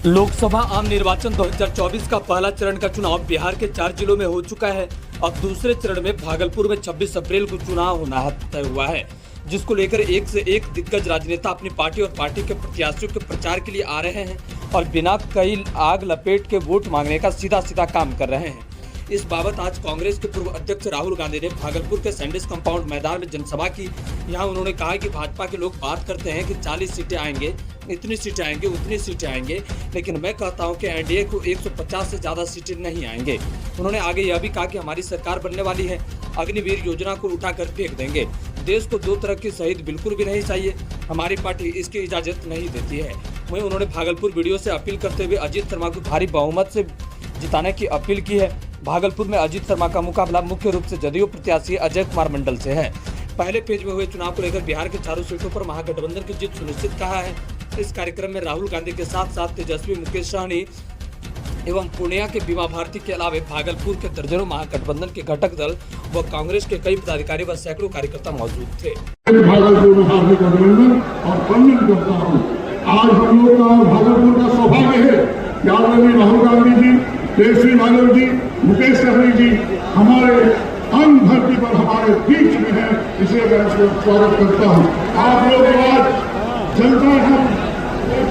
लोकसभा आम निर्वाचन 2024 का पहला चरण का चुनाव बिहार के 4 जिलों में हो चुका है। अब दूसरे चरण में भागलपुर में 26 अप्रैल को चुनाव होना तय हुआ है, जिसको लेकर एक से एक दिग्गज राजनेता अपनी पार्टी और पार्टी के प्रत्याशियों के प्रचार के लिए आ रहे हैं और बिना कई आग लपेट के वोट मांगने का सीधा काम कर रहे हैं। इस बाबत आज कांग्रेस के पूर्व अध्यक्ष राहुल गांधी ने भागलपुर के सैंडिस कंपाउंड मैदान में जनसभा की। यहां उन्होंने कहा कि भाजपा के लोग बात करते हैं कि 40 सीटें आएंगे, इतनी सीटें आएंगे, उतनी सीटें आएंगे, लेकिन मैं कहता हूं कि एनडीए को 150 से ज्यादा सीटें नहीं आएंगे। उन्होंने आगे यह भी कहा कि हमारी सरकार बनने वाली है, अग्निवीर योजना को उठाकर फेंक देंगे। देश को 2 तरह के शहीद बिल्कुल भी नहीं चाहिए, हमारी पार्टी इसकी इजाजत नहीं देती है। वहीं उन्होंने भागलपुर वीडियो से अपील करते हुए अजीत शर्मा को भारी बहुमत से जिताने की अपील की है। भागलपुर में अजीत शर्मा का मुकाबला मुख्य रूप से जदयू प्रत्याशी अजय कुमार मंडल से है। पहले फेज में हुए चुनाव को लेकर बिहार के चारों सीटों पर महागठबंधन की जीत सुनिश्चित कहा है। इस कार्यक्रम में राहुल गांधी के साथ साथ तेजस्वी मुकेश सहनी एवं पूर्णिया के बीमा भारती के अलावा भागलपुर के दर्जनों महागठबंधन के घटक दल व कांग्रेस के कई पदाधिकारी व सैकड़ों कार्यकर्ता मौजूद थे। भागलपुर में हार्दिक अभिनंदन और वंदन करता हूँ। आज हम लोग का भागलपुर का सौभाग्य है कि आदरणीय राहुल गांधी जी, तेजस्वी यादव जी, मुकेश सहनी जी हमारे अन्न धरती पर हमारे बीच में है, इसलिए मैं इसको स्वागत करता हूँ। आप लोग आज जनता हम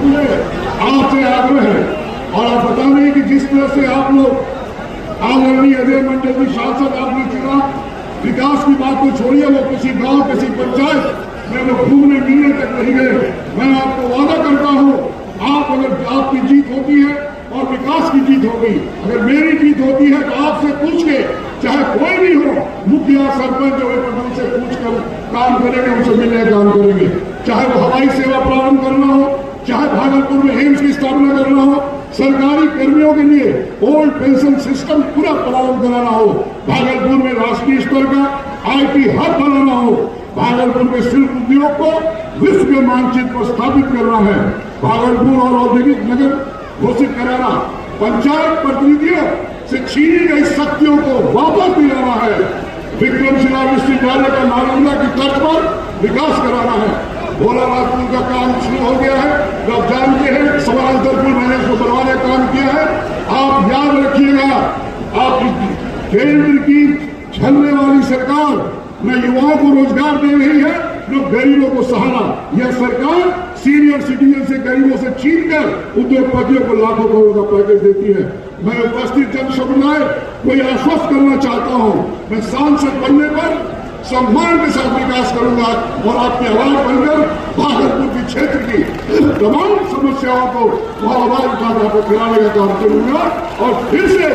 पूरे आपसे आग्रह है और आप बता दें कि जिस तरह से आप लोग आदरणीय अजय मंडल जी सांसद आपने चुना, विकास की बात को छोड़िए, वो किसी गांव किसी पंचायत में वो घूमने मिलने तक नहीं गए। मैं आपको वादा करता हूँ, आप अगर आपकी जीत होती है और विकास की जीत होगी, अगर मेरी जीत होती है तो आपसे पूछ के, चाहे कोई भी हो, मुखिया सरपंच जो है उनसे पूछ कर काम करेंगे, उनसे मिलने काम करेंगे। चाहे वो हवाई सेवा प्रारंभ करना हो, चाहे भागलपुर में एम्स की स्थापना करना हो, सरकारी कर्मियों के लिए ओल्ड पेंशन सिस्टम पूरा प्रारंभ कराना हो, भागलपुर में राष्ट्रीय स्तर का IT हब बनाना हो, भागलपुर के शिल्प उद्योग को विश्व के मानचित्र पर स्थापित करना है, भागलपुर और औद्योगिक नगर घोषित कराना, पंचायत प्रतिनिधियों से छीनी गई शक्तियों को वापस दिलाना है, विक्रमशिला विश्वविद्यालय का नालंदा की तर्ज पर विकास कराना है, भोलानाथ पुल का काम शुरू हो गया है, आप जानते हैं, समानांतर पुल मैंने इसको बनवाने का काम किया है। आप याद रखिएगा, आप केंद्र की छलने वाली सरकार न युवाओं को रोजगार दे रही है, न गरीबों को सहारा। यह सरकार सीनियर सिटीजन से, गरीबों से छीन कर उद्योगपतियों को लाखों करोड़ का पैकेज देती है। मैं उपस्थित जन समुदाय को यह आश्वस्त करना चाहता हूँ, मैं सांसद बनने पर सम्मान के साथ विकास करूंगा और आपकी आवाज बनकर भागलपुर के क्षेत्र की तमाम समस्याओं को वह आवाज उठाकर खिलाने का काम करूंगा। और फिर से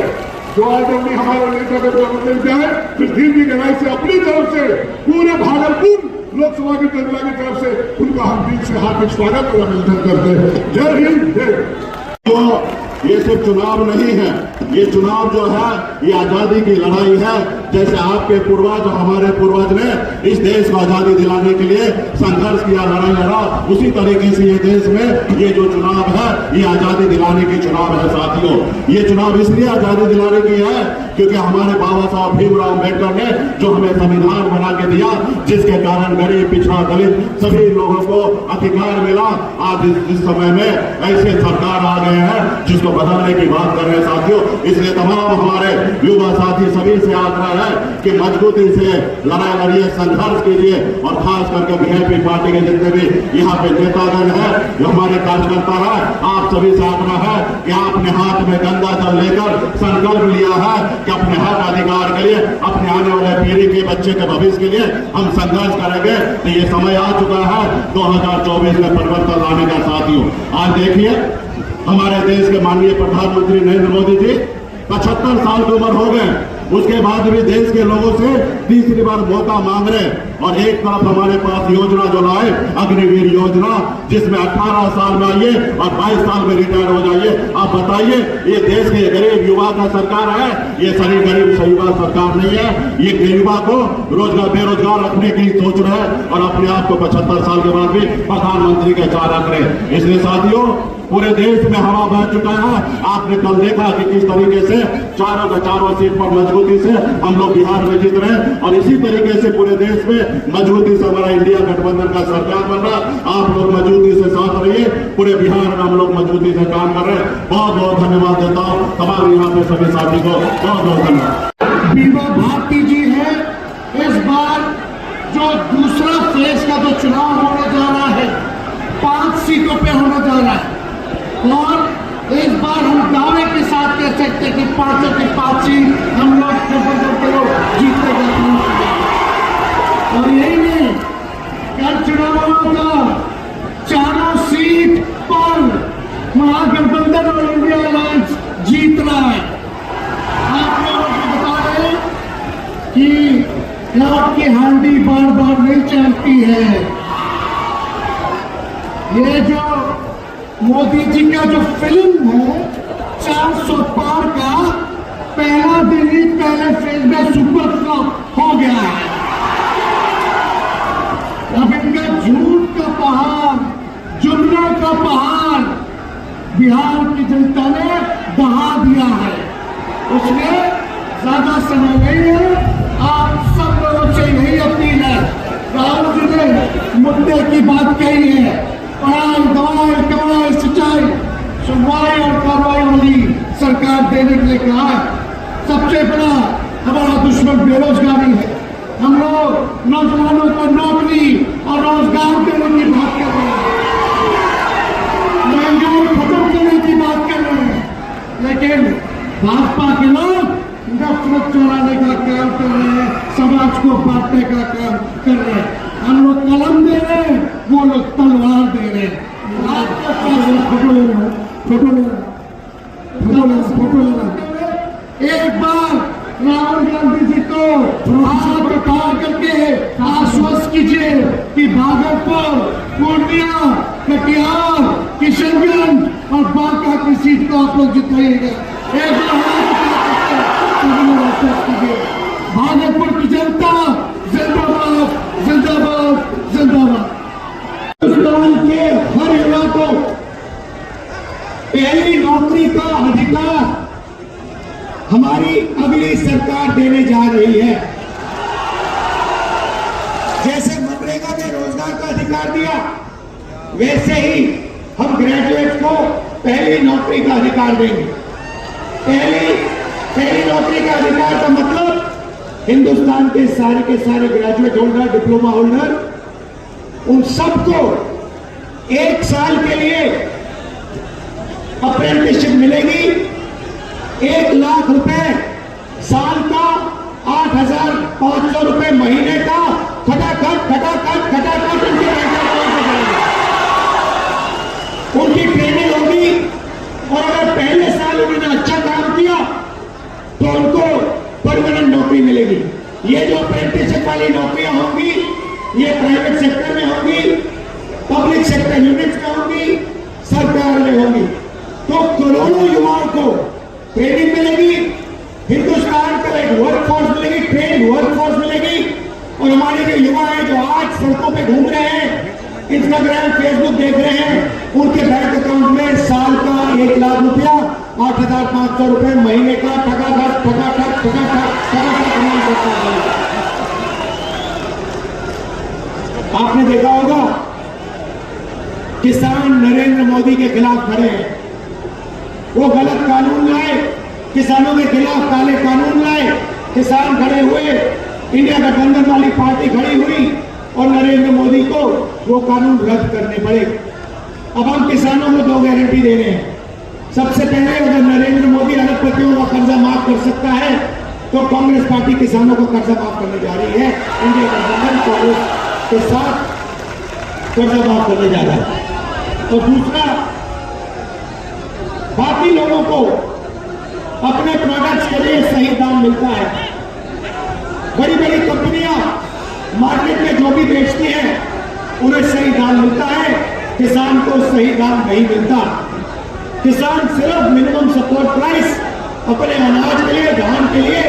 जो आदरणीय हमारे नेता का जन्मदिन क्या है, पृथ्वी की गहराई से अपनी तरफ से पूरे भागलपुर लोकसभा की जनता की तरफ से उनका हम दिल से हार्दिक स्वागत और अभिनंदन करते हैं। जय हिंद, जय। ये सिर्फ चुनाव नहीं है, ये चुनाव जो है ये आजादी की लड़ाई है। जैसे आपके पूर्वज और हमारे पूर्वज ने इस देश को आजादी दिलाने के लिए संघर्ष किया, लड़ाई लड़ा, उसी तरीके से ये देश में ये जो चुनाव है ये आजादी दिलाने की चुनाव है। साथियों, ये चुनाव इसलिए आजादी दिलाने की है क्योंकि हमारे बाबा साहब भीमराव अम्बेडकर ने जो हमें संविधान बना के दिया, जिसके कारण गरीब, पिछड़ा, दलित सभी लोगों को अधिकार मिला। आज इस समय में ऐसे सरकार आ गए हैं जिसको बदलने की बात कर रहे हैं। साथियों, इसलिए तमाम हमारे युवा साथी सभी से आग्रह है कि मजबूती से लड़ाई लड़िए, संघर्ष कीजिए और खास करके बीजेपी पार्टी के जितने भी यहाँ पे नेतागण है, जो हमारे कार्यकर्ता है, आप सभी से आग्रह है कि आपने हाथ में गंगा जल लेकर संकल्प लिया है कि अपने हक अधिकार के लिए, अपने आने वाले पीढ़ी के बच्चे के भविष्य के लिए हम संघर्ष करेंगे। तो ये समय आ चुका है 2024 में परिवर्तन लाने का। साथियों, आज देखिए हमारे देश के माननीय प्रधानमंत्री नरेंद्र मोदी जी 75 साल की उम्र हो गए, उसके बाद भी देश के लोगों से तीसरी बार मौका मांग रहे। और एक तरफ हमारे पास योजना जो लाए, अग्निवीर योजना, जिसमें 18 साल में आइए और 22 साल में रिटायर हो जाइए। आप बताइए, ये देश के गरीब युवा का सरकार है, ये सही गरीब युवा सरकार नहीं है। ये युवा को रोजगार, बेरोजगार रखने की सोच रहे हैं और अपने आप को 75 साल के बाद भी प्रधानमंत्री के चाह रख रहे हैं। इसलिए साथियों, पूरे देश में हवा बह चुका है। आपने कल देखा कि किस तरीके से चारों का चारों सीट पर मजबूती से हम लोग बिहार में जीत रहे हैं और इसी तरीके से पूरे देश में मजबूती से हमारा इंडिया गठबंधन का सरकार बन रहा। आप लोग मजबूती से साथ रहिए, पूरे बिहार में हम लोग मजबूती से काम कर रहे हैं। बहुत बहुत धन्यवाद देता हूँ तमाम यहाँ पे सभी साथी को, बहुत बहुत धन्यवाद। बीमा भारती जी है, इस बार जो दूसरा फेज का जो चुनाव होने जा रहा है 5 सीटों पे होने जा रहा है और इस बार हम दावे के साथ कह सकते कि 5 की 5 सीट हम लोग गठबंधन के लोग जीतेगा। और यही नहीं, कल चुनाव हुआ था, चारों सीट पर महागठबंधन और इंडिया अलायंस जीत रहा है। आप लोगों को बता रहे हैं कि आपकी हांडी बार बार नहीं चलती है। ये जो मोदी जी का जो फिल्म है 400 पार का, पहला दिन ही पहले फेज में सुपर फ्लॉप हो गया है। अब इनका झूठ का पहाड़, जुमलों का पहाड़ बिहार की जनता ने दहा दिया है। उसमें ज्यादा समय नहीं है। आप सब लोगों से यही अपील है, राहुल जी ने मुद्दे की बात कही है, पढ़ाई दवाई कमाई सिंचाई सुनवाई और कार्रवाई वाली सरकार देने के लिए कहा है। सबसे बड़ा हमारा दुश्मन बेरोजगारी है। हम लोग नौजवानों को नौकरी और रोजगार देने की बात कर रहे हैं, महंगाई खत्म करने की बात कर रहे हैं, लेकिन भाजपा के लोग नफरत चलाने का काम कर रहे हैं, समाज को बांटने का काम कर रहे हैं। हम लोग कलम दे रहे हैं, वो लोग तलवार दे रहे हैं। आपको फोटो लेना, फोटो लेना, फोटो लेना, फोटो लेना। एक बार राहुल गांधी जी को हाथ उठा करके आश्वस्त कीजिए कि भागलपुर, पूर्णिया, कटिहार, किशनगंज और बांका की सीट को आप लोग जिताइएगा। एक बार भागलपुर की जनता जिंदाबाद, जिंदाबाद, जिंदाबाद। हिंदुस्तान के हर युवा को पहली नौकरी का अधिकार हमारी अगली सरकार देने जा रही है। जैसे मनरेगा ने रोजगार का अधिकार दिया, वैसे ही हम ग्रेजुएट को पहली नौकरी का अधिकार देंगे। पहली नौकरी का अधिकार का मतलब हिंदुस्तान के सारे ग्रेजुएट होल्डर, डिप्लोमा होल्डर, उन सबको 1 साल के लिए अप्रेंटिसशिप मिलेगी। 1 लाख रुपए साल का, 8,500 रुपए महीने का, खटाखट उनकी ट्रेनिंग होगी और अगर पहले साल उन्होंने अच्छा काम किया तो उनको परमानेंट नौकरी मिलेगी। ये जो अप्रेंटिसशिप वाली नौकरियां होंगी ये प्राइवेट सेक्टर में होंगी, पब्लिक सेक्टर यूनिट्स में होंगी, सरकार में होंगी। तो करोड़ों युवाओं को ट्रेनिंग मिलेगी, हिंदुस्तान का एक वर्कफोर्स मिलेगी, ट्रेन वर्कफोर्स मिलेगी। और हमारे जो युवा हैं जो आज सड़कों पे घूम रहे हैं, इंस्टाग्राम फेसबुक देख रहे हैं, उनके बैंक अकाउंट में साल का 1 लाख रुपया, 8,500 रुपए महीने का आपने देखा होगा किसान नरेंद्र मोदी के खिलाफ खड़े हैं। वो गलत कानून लाए, किसानों के खिलाफ काले कानून लाए, किसान खड़े हुए, इंडिया गठबंधन वाली पार्टी खड़ी हुई और नरेंद्र मोदी को वो कानून रद्द करने पड़े। अब हम किसानों को 2 गारंटी दे रहे हैं। सबसे पहले अगर नरेंद्र मोदी अरबपतियों का कर्जा माफ कर सकता है तो कांग्रेस पार्टी किसानों को कर्जा माफ करने जा रही है। इंडिया गठबंधन कांग्रेस के साथ कर्जा माफ करने जा रहा है। और दूसरा, बाकी लोगों को अपने प्रोडक्ट्स के लिए सही दाम मिलता है। बड़ी बड़ी कंपनियां मार्केट में जो भी बेचती हैं उन्हें सही दाम मिलता है, किसान को सही दाम नहीं मिलता। किसान सिर्फ मिनिमम सपोर्ट प्राइस अपने अनाज के लिए, धान के लिए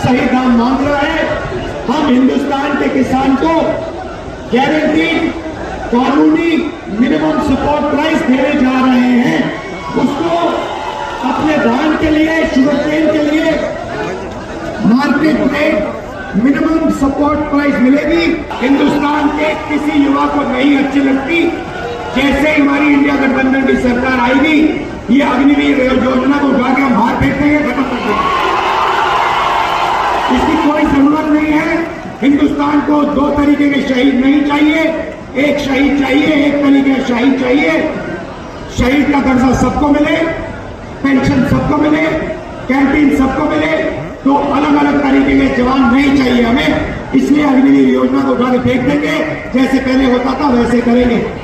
सही दाम मांग रहा है। हम हिंदुस्तान के किसान को गारंटीड कानूनी मिनिमम सपोर्ट प्राइस देने जा रहे हैं। के लिए, शुगर केन के लिए market rate minimum support price मिलेगी। हिंदुस्तान के किसी युवा को नहीं अच्छी लगती। जैसे ही हमारी इंडिया गठबंधन की सरकार आएगी, ये अग्निवीर योजना को उठा के हम बाहर फेंक देंगे, खत्म कर देंगे। इसकी कोई जरूरत नहीं है। हिंदुस्तान को दो तरीके के शहीद नहीं चाहिए, एक शहीद चाहिए, एक तरीके का शहीद चाहिए। शहीद का दर्जा सबको मिले, पेंशन सबको मिले, कैंटीन सबको मिले, तो अलग अलग तरीके के जवान नहीं चाहिए हमें। इसलिए अग्निवीर योजना को उठा के फेंक देंगे, जैसे पहले होता था वैसे करेंगे।